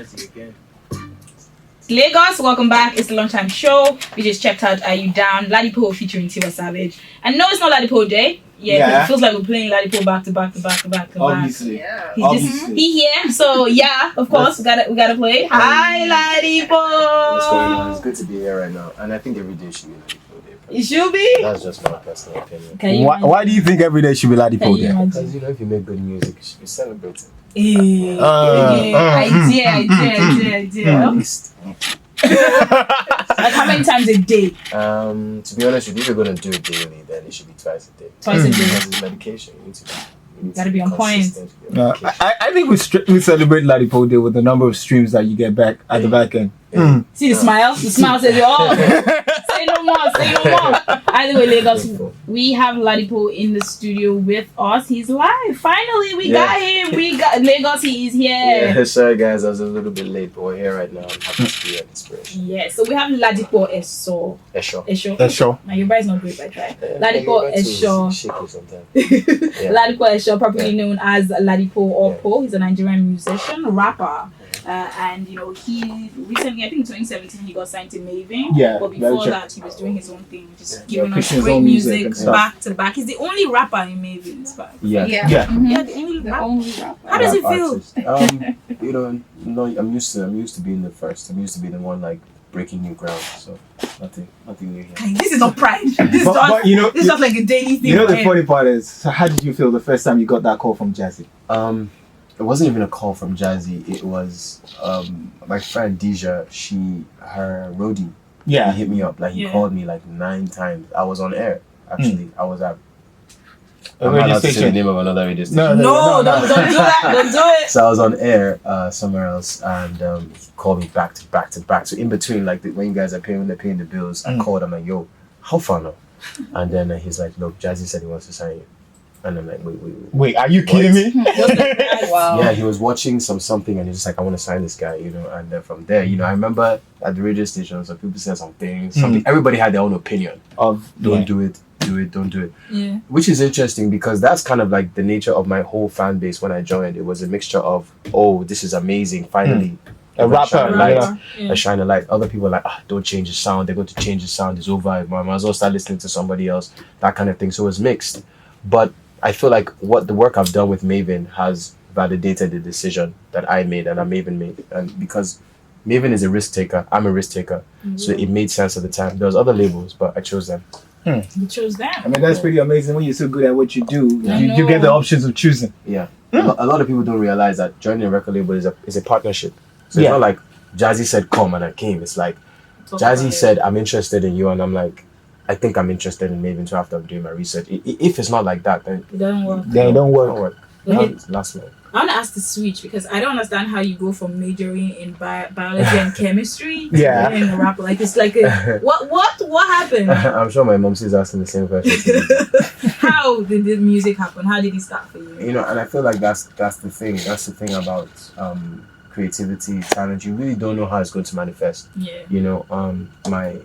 Jazzy again. Lagos, welcome back. It's the Lunchtime show. We just checked out Are You Down? LADIPOE featuring 𝐒𝐨𝐺𝐄. And no, it's not LADIPOE Day. Yeah, it feels like we're playing LADIPOE back to back to back to back to back. Obviously. Yeah. He here. So yeah, of course, we gotta play. Hi LADIPOE. What's going on? It's good to be here right now. And I think every day should be LADIPOE Day. It should be. That's just my personal opinion. Why do you think every day should be LADIPOE Day? Because if you make good music, you should be celebrated. Idea. At least. Like how many times a day? To be honest with you, if you're gonna do it daily, then it should be twice a day. Twice a day. Because it's medication. You need to Gotta be on point. I think we celebrate LADIPOE Day with the number of streams that you get back at the back end. See the smile? The smile says it all. Say no more. Either way, Lagos, we have LADIPOE in the studio with us. He's live. Finally, we got him. We got Lagos. He is here. Yeah, sorry guys, I was a little bit late, but we're here right now. I'm happy to be at Inspiration. Yeah, so we have LADIPOE 𝐿𝐶𝐶. Sure. Now your is not great, but try. LADIPOE 𝐿𝐶𝐶. Shaky sometimes. LADIPOE 𝐿𝐶𝐶, properly known as LADIPOE or Po. He's a Nigerian musician, rapper. And you know, he recently, I think in 2017, he got signed to MAVIN. Yeah, but before that, he was doing his own thing, just giving us great music back to back. He's the only rapper in MAVIN's back. Yeah. Yeah, the only rapper. How does it feel? You know, no, I'm used to being the first. I'm used to being the one like breaking new ground. So nothing new here. This is not pride. This But you know, this is just like a daily thing. You know the funny part is, so how did you feel the first time you got that call from Jazzy? It wasn't even a call from Jazzy. It was my friend Deja. Her roadie. Yeah. He hit me up. Like he called me like 9 times. I was on air. Actually, I was at. I'm not allowed to say the name of another radio station. No, don't do that. Don't do it. So I was on air somewhere else, and he called me back to back to back. So in between, like when you guys are paying the bills, I called him like, "Yo, how far now?" And then he's like, "Look, Jazzy said he wants to sign you." And I'm like, wait, are you kidding me? Wow. Yeah, he was watching something and he's just like, I want to sign this guy, you know. And then from there, you know, I remember at the radio station, some people said something. Everybody had their own opinion of don't do it, don't do it. Yeah. Which is interesting because that's kind of like the nature of my whole fan base when I joined. It was a mixture of, oh, this is amazing, finally. A rapper, a shine a light. Other people are like, don't change the sound. They're going to change the sound. It's over. I might as well start listening to somebody else. That kind of thing. So it was mixed. But I feel like what the work I've done with MAVIN has validated the decision that I made and that MAVIN made. And because MAVIN is a risk taker, I'm a risk taker. So it made sense at the time. There was other labels, but I chose them. You chose them. I mean, that's pretty amazing when you're so good at what you do. You get the options of choosing. Yeah. A lot of people don't realize that joining a record label is a partnership. So it's not like Jazzy said come and I came. It's like Jazzy said I'm interested in you and I'm like, I think I'm interested in MAVIN too after I'm doing my research. If it's not like that, then it doesn't work. Then it don't work. Last one. I want to ask the switch because I don't understand how you go from majoring in biology and chemistry to being a rapper. Like it's like what happened? I'm sure my mom is asking the same question. How did the music happen? How did it start for you? You know, and I feel like that's the thing. That's the thing about creativity, talent. You really don't know how it's going to manifest. Yeah. You know, my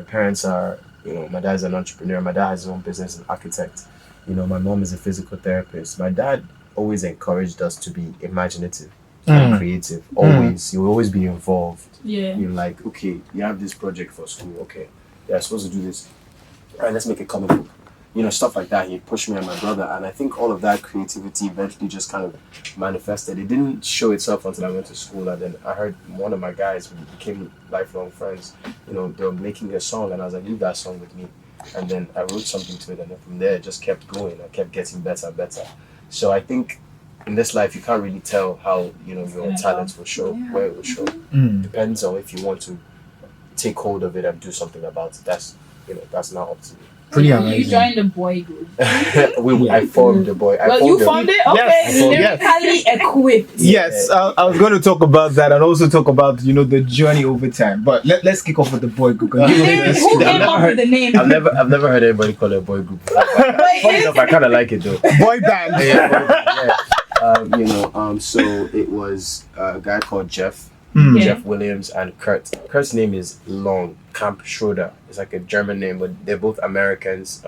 parents are. You know, my dad's an entrepreneur. My dad has his own business, an architect. You know, my mom is a physical therapist. My dad always encouraged us to be imaginative and creative. Always. You will always be involved. Yeah. You're like, okay, you have this project for school. Okay, you're supposed to do this. All right, let's make a comic book. You know, stuff like that. He pushed me and my brother. And I think all of that creativity eventually just kind of manifested. It didn't show itself until I went to school. And then I heard one of my guys, we became lifelong friends, you know, they were making a song. And I was like, leave that song with me. And then I wrote something to it. And then from there, it just kept going. I kept getting better and better. So I think in this life, you can't really tell how, you know, your talents will show, where it will show. Depends on if you want to take hold of it and do something about it. That's not up to you. Pretty amazing. You joined the boy group. I formed the boy. You formed it? Okay. Lyrically equipped. Yes, I was going to talk about that and also talk about, you know, the journey over time. But let's kick off with the boy group. Who came up with the name? I've never heard anybody call it a boy group. Funny enough, I kind of like it though. Boy band. You know, so it was a guy called Jeff. Jeff Williams and Kurt. Kurt's name is long, Camp Schroeder. It's like a German name, but they're both Americans.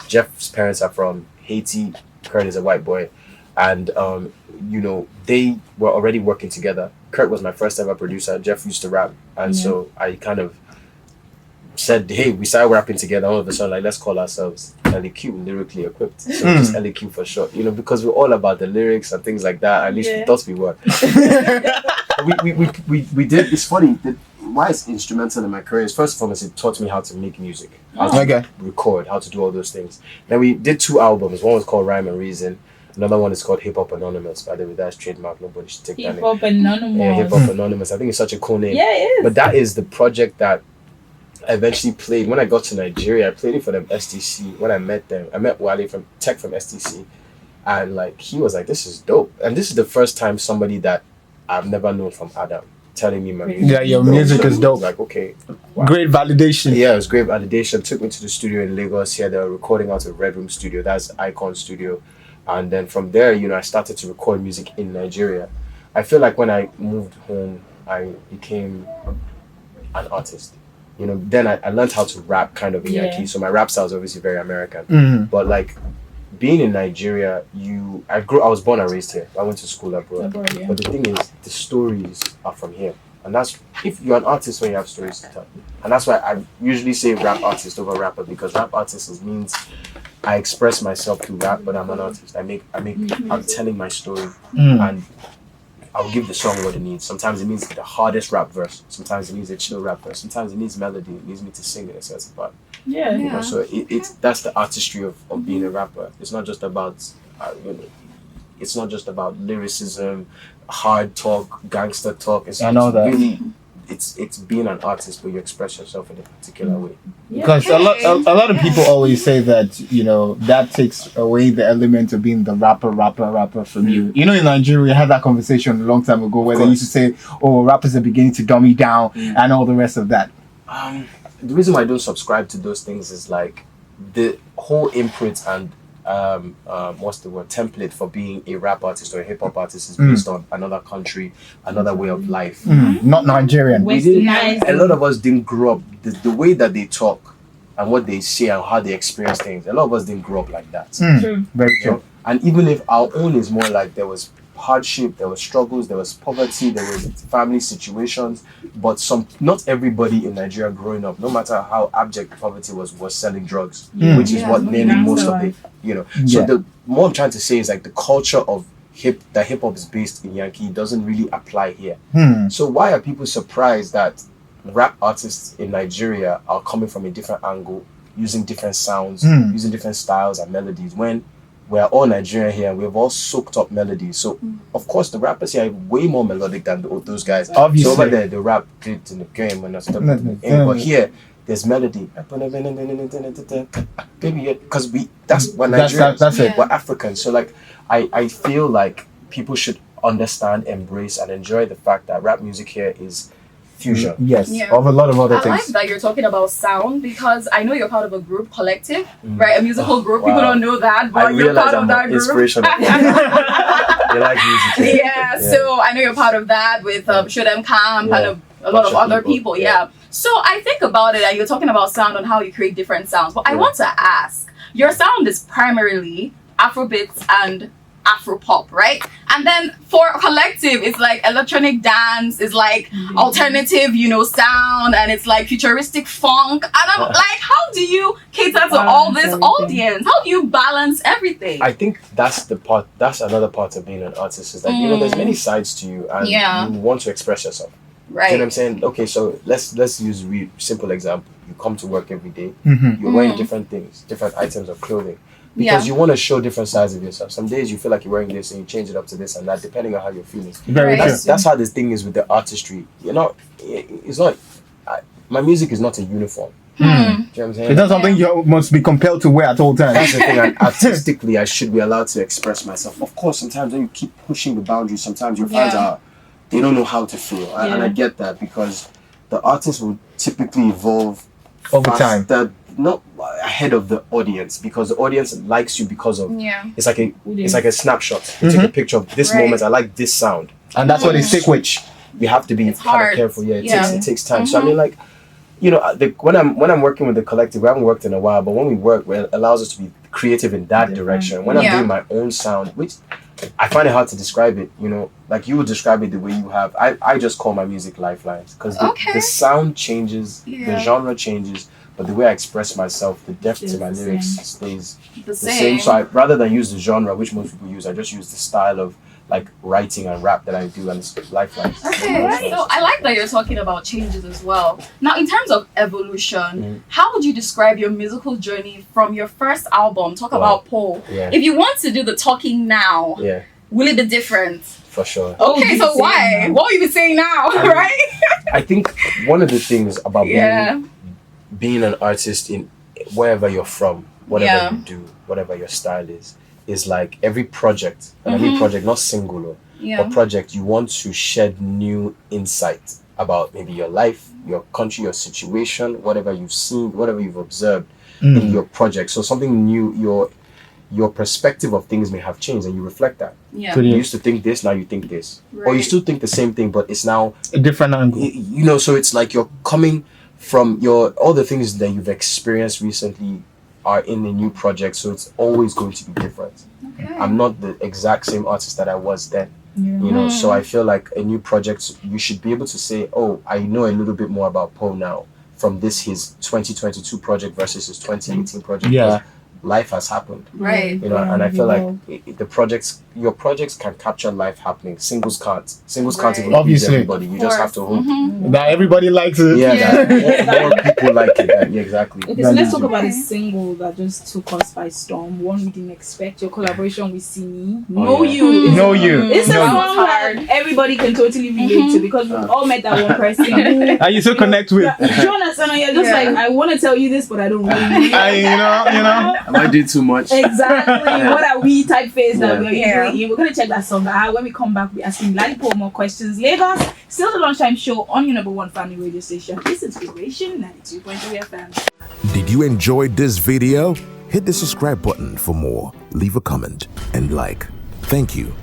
Jeff's parents are from Haiti. Kurt is a white boy. And, you know, they were already working together Kurt was my first ever producer. Jeff used to rap, and so I kind of said, hey, we started rapping together. All of a sudden, like, let's call ourselves LEQ, lyrically equipped. So just LEQ for short, you know, because we're all about the lyrics and things like that. At least we thought we were. we did. It's funny. Why it's instrumental in my career is, first and foremost, it taught me how to make music, how to record, how to do all those things. Then we did 2 albums. One was called Rhyme and Reason. Another one is called Hip Hop Anonymous. By the way, that's trademark. Nobody should take that name. Hip Hop Anonymous. Yeah, Hip Hop Anonymous. I think it's such a cool name. Yeah, it is. But that is the project that I eventually played. When I got to Nigeria, I played it for them STC. When I met them, I met Wale from STC. And like, he was like, this is dope. And this is the first time somebody that I've never known from Adam telling me my music. Yeah, your music is dope. Like, okay. Wow. Great validation. Yeah, it was great validation. Took me to the studio in Lagos. Here, they were recording out of Red Room Studio. That's icon Studio. And then from there, you know, I started to record music in Nigeria. I feel like when I moved home, I became an artist. You know, then I learned how to rap kind of in Yankee. So my rap style is obviously very American. But like, being in Nigeria, I was born and raised here. I went to school abroad. But the thing is, the stories are from here. And that's, if you're an artist when you have stories to tell. And that's why I usually say rap artist over rapper, because rap artist means I express myself through rap, but I'm an artist. I'm telling my story, and I'll give the song what it needs. Sometimes it needs the hardest rap verse. Sometimes it needs a chill rap verse. Sometimes it needs melody. It needs me to sing it a certain part. Yeah. You know, so that's the artistry of being a rapper. It's not just about it's not just about lyricism, hard talk, gangster talk. It's being an artist, but you express yourself in a particular way. Because a lot of people always say that, you know, that takes away the element of being the rapper from you. You know, in Nigeria, we had that conversation a long time ago where they used to say, oh, rappers are beginning to dumb me down and all the rest of that. The reason why I don't subscribe to those things is like the whole imprint and template for being a rap artist or a hip hop artist is based on another country, another way of life. Not Nigerian. A lot of us didn't grow up the way that they talk and what they say and how they experience things. A lot of us didn't grow up like that. True. Very true. And even if our own is more like, there was hardship, there was struggles, there was poverty, there was family situations, but not everybody in Nigeria growing up, no matter how abject poverty was selling drugs, which is what nearly most of it, you know. So the more I'm trying to say is like the culture of hip hop is based in Yankee doesn't really apply here. So why are people surprised that rap artists in Nigeria are coming from a different angle, using different sounds, using different styles and melodies, when we're all Nigerian here and we've all soaked up melodies? So of course the rappers here are way more melodic than those guys. Obviously. So over there the rap did in the game when I stopped but here there's melody. Baby, because that's what Nigerians. That's it. We're Africans. So like I feel like people should understand, embrace and enjoy the fact that rap music here is fusion. Yes, of a lot of other I things. like that you're talking about sound, because I know you're part of a group, collective, right? A musical group. People don't know that, but you're part of that group. Inspirational. You like music. Yeah, so I know you're part of that with Show Them Camp and a lot of other people. So I think about it, and you're talking about sound and how you create different sounds. But I want to ask, your sound is primarily Afrobeats and Afropop, right? And then for collective, it's like electronic dance, it's like alternative, you know, sound, and it's like futuristic funk. And I'm like, how do you cater to all this audience? How do you balance everything? I think that's another part of being an artist, is that you know, there's many sides to you, and you want to express yourself. Right. You know what I'm saying? Okay, so let's use a simple example. You come to work every day, you're wearing different things, different items of clothing, because you want to show different sides of yourself. Some days you feel like you're wearing this and you change it up to this and that, depending on how you're feeling. That's how this thing is with the artistry. You know, it's not. My music is not a uniform. Do you know what I'm saying? It's not something you must be compelled to wear at all times. That's the thing. And artistically, I should be allowed to express myself. Of course, sometimes when you keep pushing the boundaries, sometimes your fans they don't know how to feel, and I get that, because the artist will typically evolve over time, not ahead of the audience, because the audience likes you because of it's like a snapshot. You take a picture of this moment. I like this sound, and that's what they stick with. We have to be kind of careful. It takes time. So I mean, like, you know, when I'm working with the collective, we haven't worked in a while, but when we work, it allows us to be creative in that direction. When I'm doing my own sound, which I find it hard to describe it, you know, like you would describe it the way you have. I just call my music lifelines because the sound changes, the genre changes, but the way I express myself, the depth to my lyrics stays the same. So rather than use the genre, which most people use, I just use the style of like writing and rap that I do, and it's lifelines. Okay, so I like that you're talking about changes as well. Now, in terms of evolution, how would you describe your musical journey from your first album? Talk about Poe. Yeah. If you want to do the talking now, will it be different? For sure. Okay, so why? What will you be saying now, right? I think one of the things about being an artist in wherever you're from, whatever you do, whatever your style is like every project, and every project, not single, but project, you want to shed new insight about maybe your life, your country, your situation, whatever you've seen, whatever you've observed in your project. So something new, your perspective of things may have changed, and you reflect that. Yeah. You used to think this, now you think this. Or you still think the same thing, but it's now a different angle. You know, so it's like you're coming from all the things that you've experienced recently are in a new project, so it's always going to be different. Okay. I'm not the exact same artist that I was then. You know, so I feel like a new project, you should be able to say, oh, I know a little bit more about Poe now from his 2022 project versus his 2018 project. Yeah. Life has happened, right? You know, and I feel like your projects can capture life happening. Singles can't even please everybody. You just have to hope that everybody likes it. More people like it. Exactly. Okay, so let's talk about a single that just took us by storm. One we didn't expect. Your collaboration with Simi. Know You. It's a song that everybody can totally relate to because we all met that one person. And you still connect with. Jonathan, and you're just like, I want to tell you this, but I don't really. You know. Am I doing too much? Exactly. What are we typeface that we're usually in? We're gonna check that song out. When we come back, we're asking LADIPOE more questions. Lagos, still the Lunchtime Show on your number one family radio station. This is Inspiration 92.3 FM. Did you enjoy this video? Hit the subscribe button for more. Leave a comment and like. Thank you.